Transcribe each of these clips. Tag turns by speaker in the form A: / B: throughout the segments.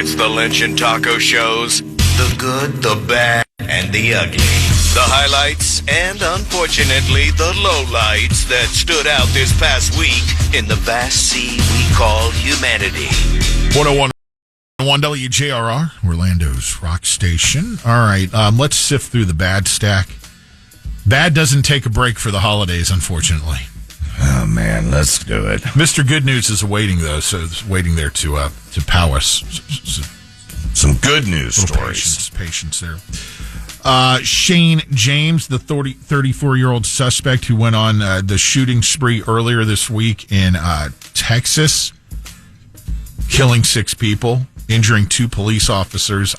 A: It's the Lynch and Taco shows. The good, the bad, and the ugly. The highlights and, unfortunately, the lowlights that stood out this past week in the vast sea we call humanity.
B: 101.1 WJRR, Orlando's rock station. All right, let's sift through the bad stack. Bad doesn't take a break for the holidays, unfortunately.
C: Oh, man, let's do it.
B: Mr. Good News is awaiting, though, so it's waiting there to pow us.
C: Some good news stories.
B: Patience there. Shane James, the 34-year-old suspect who went on the shooting spree earlier this week in Texas, killing 6 people, injuring 2 police officers.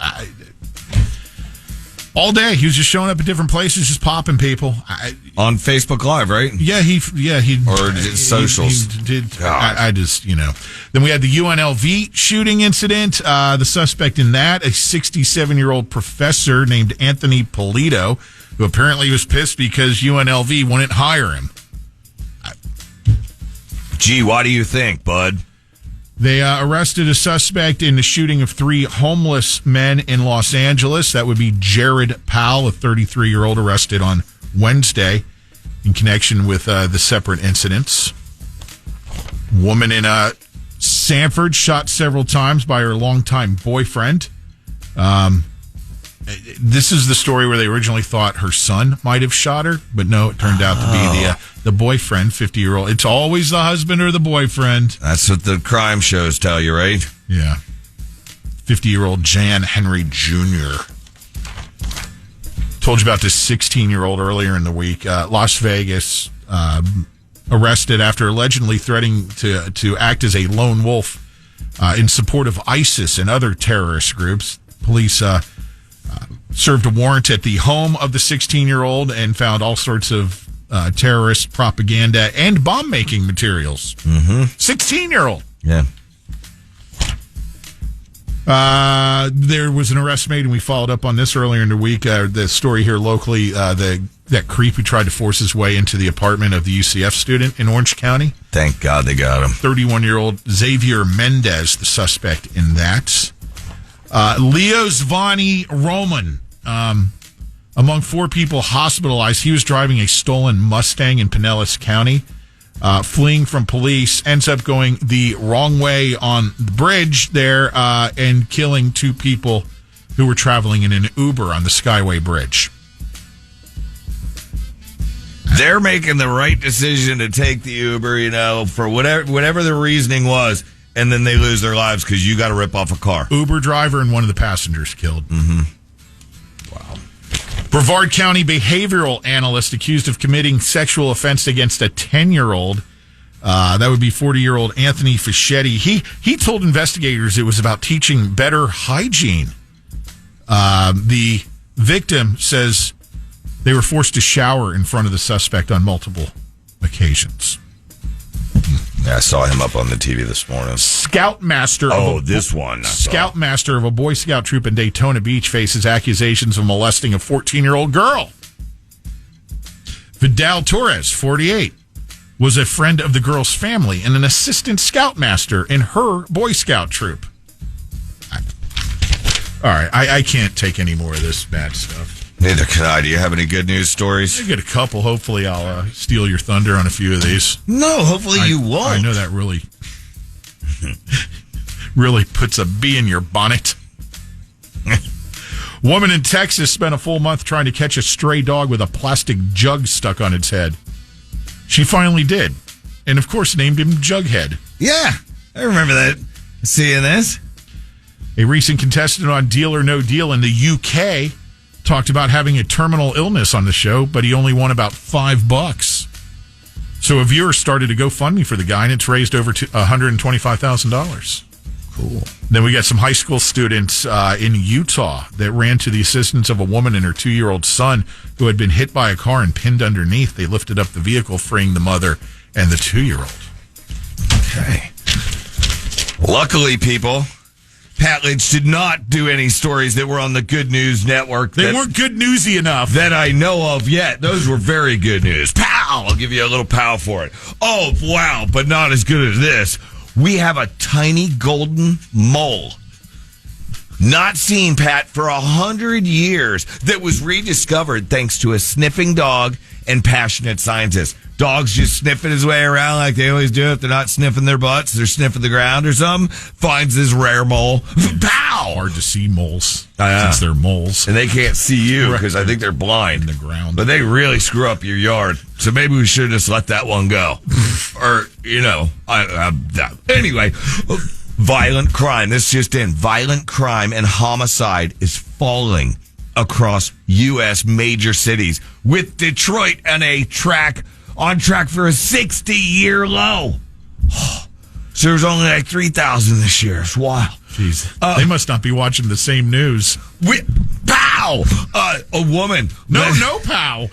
B: All day, he was just showing up at different places, just popping people.
C: On Facebook Live, right?
B: Yeah, he
C: or socials.
B: He did. I just, Then we had the UNLV shooting incident. The suspect in that, a 67-year-old professor named Anthony Polito, who apparently was pissed because UNLV wouldn't hire him.
C: Gee, why do you think, bud?
B: They arrested a suspect in the shooting of 3 homeless men in Los Angeles. That would be Jared Powell, a 33-year-old, arrested on Wednesday in connection with the separate incidents. Woman in Sanford shot several times by her longtime boyfriend. This is the story where they originally thought her son might have shot her, but no, it turned out to be the boyfriend, 50-year-old. It's always the husband or the boyfriend.
C: That's what the crime shows tell you, right?
B: Yeah. 50-year-old Jan Henry Jr. Told you about this 16-year-old earlier in the week. Las Vegas, arrested after allegedly threatening to act as a lone wolf in support of ISIS and other terrorist groups. Police served a warrant at the home of the 16-year-old and found all sorts of terrorist propaganda and bomb-making materials. 16-year-old.
C: Yeah.
B: There was an arrest made, and we followed up on this earlier in the week. The story here locally, that creep who tried to force his way into the apartment of the UCF student in Orange County.
C: Thank God they got him.
B: 31-year-old Xavier Mendez, the suspect in that. Leo Zvani Roman, among 4 people hospitalized. He was driving a stolen Mustang in Pinellas County, fleeing from police, ends up going the wrong way on the bridge there and killing 2 people who were traveling in an Uber on the Skyway Bridge.
C: They're making the right decision to take the Uber, for whatever the reasoning was. And then they lose their lives because you got to rip off a car.
B: Uber driver and one of the passengers killed.
C: Wow.
B: Brevard County behavioral analyst accused of committing sexual offense against a 10-year-old. That would be 40-year-old Anthony Fischetti. He told investigators it was about teaching better hygiene. The victim says they were forced to shower in front of the suspect on multiple occasions.
C: Yeah, I saw him up on the TV this morning.
B: Scoutmaster of a Boy Scout troop in Daytona Beach faces accusations of molesting a 14-year-old girl. Vidal Torres, 48, was a friend of the girl's family and an assistant scoutmaster in her Boy Scout troop. All right, I can't take any more of this bad stuff.
C: Neither can I. Do you have any good news stories?
B: I get a couple. Hopefully, I'll steal your thunder on a few of these.
C: No, hopefully you won't.
B: I know that really puts a bee in your bonnet. Woman in Texas spent a full month trying to catch a stray dog with a plastic jug stuck on its head. She finally did, and of course named him Jughead.
C: Yeah, I remember that. Seeing this.
B: A recent contestant on Deal or No Deal in the UK talked about having a terminal illness on the show, but he only won about $5. So a viewer started a GoFundMe for the guy, and it's raised over $125,000.
C: Cool.
B: Then we got some high school students in Utah that ran to the assistance of a woman and her 2-year-old son who had been hit by a car and pinned underneath. They lifted up the vehicle, freeing the mother and the 2-year-old.
C: Okay. Luckily, people, Pat Lynch did not do any stories that were on the Good News Network.
B: They weren't good newsy enough.
C: That I know of yet. Those were very good news. Pow! I'll give you a little pow for it. Oh, wow, but not as good as this. We have a tiny golden mole not seen, Pat, for 100 years, that was rediscovered thanks to a sniffing dog and passionate scientists. Dogs just sniffing his way around like they always do. If they're not sniffing their butts, they're sniffing the ground or something. Finds this rare mole. Pow!
B: Hard to see moles since they're moles.
C: And they can't see you because I think they're blind.
B: In the ground.
C: But they really screw up your yard. So maybe we should just let that one go. Or, anyway, violent crime. This just in. Violent crime and homicide is falling across U.S. major cities, with Detroit on track for a 60-year low. So there's only like 3,000 this year. It's wild.
B: Jeez. They must not be watching the same news.
C: Pow! A woman.
B: No pow.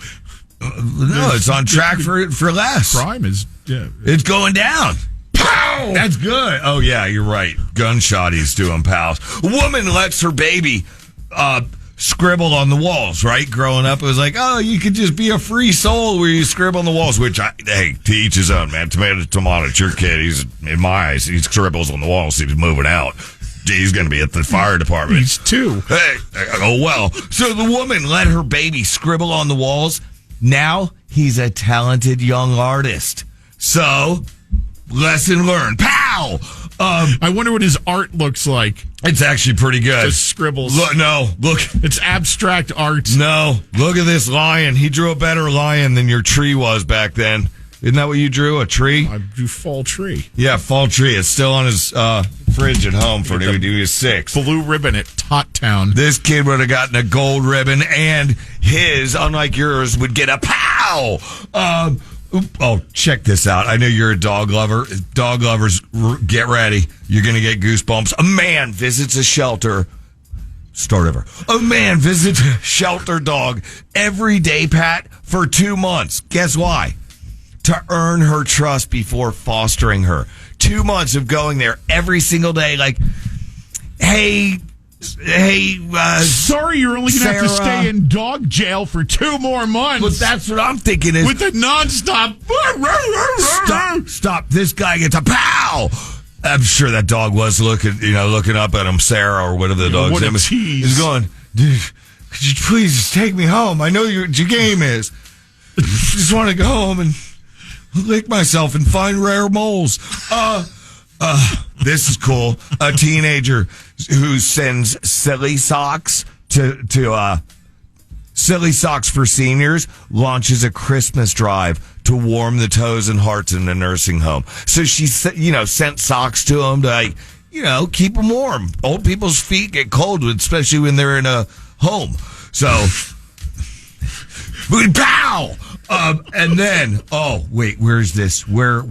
C: No, it's on track for less.
B: Crime is...
C: It's going down. Pow! That's good. Oh, yeah, you're right. Gunshotties doing pows. A woman lets her baby scribble on the walls, right? Growing up, it was like, oh, you could just be a free soul where you scribble on the walls, which, hey, to each his own, man. Tomato, it's your kid. He's, in my eyes, he scribbles on the walls. He's moving out. He's going to be at the fire department.
B: He's 2.
C: Hey, oh, well. So the woman let her baby scribble on the walls. Now he's a talented young artist. So, lesson learned. Pow!
B: I wonder what his art looks like.
C: It's actually pretty good.
B: Just scribbles.
C: Look.
B: It's abstract art.
C: No, look at this lion. He drew a better lion than your tree was back then. Isn't that what you drew? A tree?
B: I drew fall tree.
C: Yeah, fall tree. It's still on his fridge at home for when he was 6.
B: Blue ribbon at Tot Town.
C: This kid would have gotten a gold ribbon, and his, unlike yours, would get a pow. Check this out. I know you're a dog lover. Dog lovers, get ready. You're going to get goosebumps. A man visits a shelter. Start over. A man visits a shelter dog every day, Pat, for 2 months. Guess why? To earn her trust before fostering her. 2 months of going there every single day, like, hey,
B: sorry, you're only going to have to stay in dog jail for 2 more months.
C: But that's what I'm thinking is...
B: With the nonstop...
C: Stop. This guy gets a pow! I'm sure that dog was looking up at him, Sarah, or whatever the dog's name is. He's going, dude, could you please just take me home? I know your game is. Just want to go home and lick myself and find rare moles. This is cool. A teenager who sends silly socks to Silly Socks for Seniors launches a Christmas drive to warm the toes and hearts in a nursing home. So she, sent socks to them to, keep them warm. Old people's feet get cold, especially when they're in a home. So, pow! And then, where's this? Where?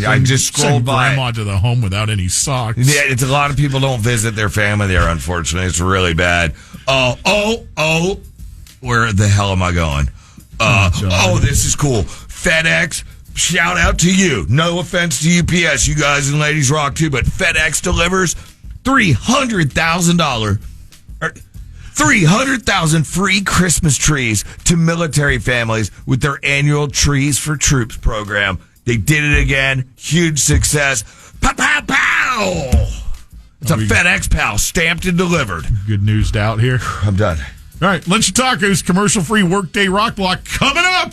C: I just scrolled by.
B: Grandma to the home without any socks.
C: Yeah, it's a lot of people don't visit their family there, unfortunately. It's really bad. Where the hell am I going? This is cool. FedEx, shout out to you. No offense to UPS, you guys and ladies rock too, but FedEx delivers $300,000 free Christmas trees to military families with their annual Trees for Troops program. They did it again. Huge success. Pow, pow, pow! It's a FedEx pal, stamped and delivered.
B: Good news out here.
C: I'm done.
B: All right, Lunch and Tacos, commercial-free Workday Rock Block coming up.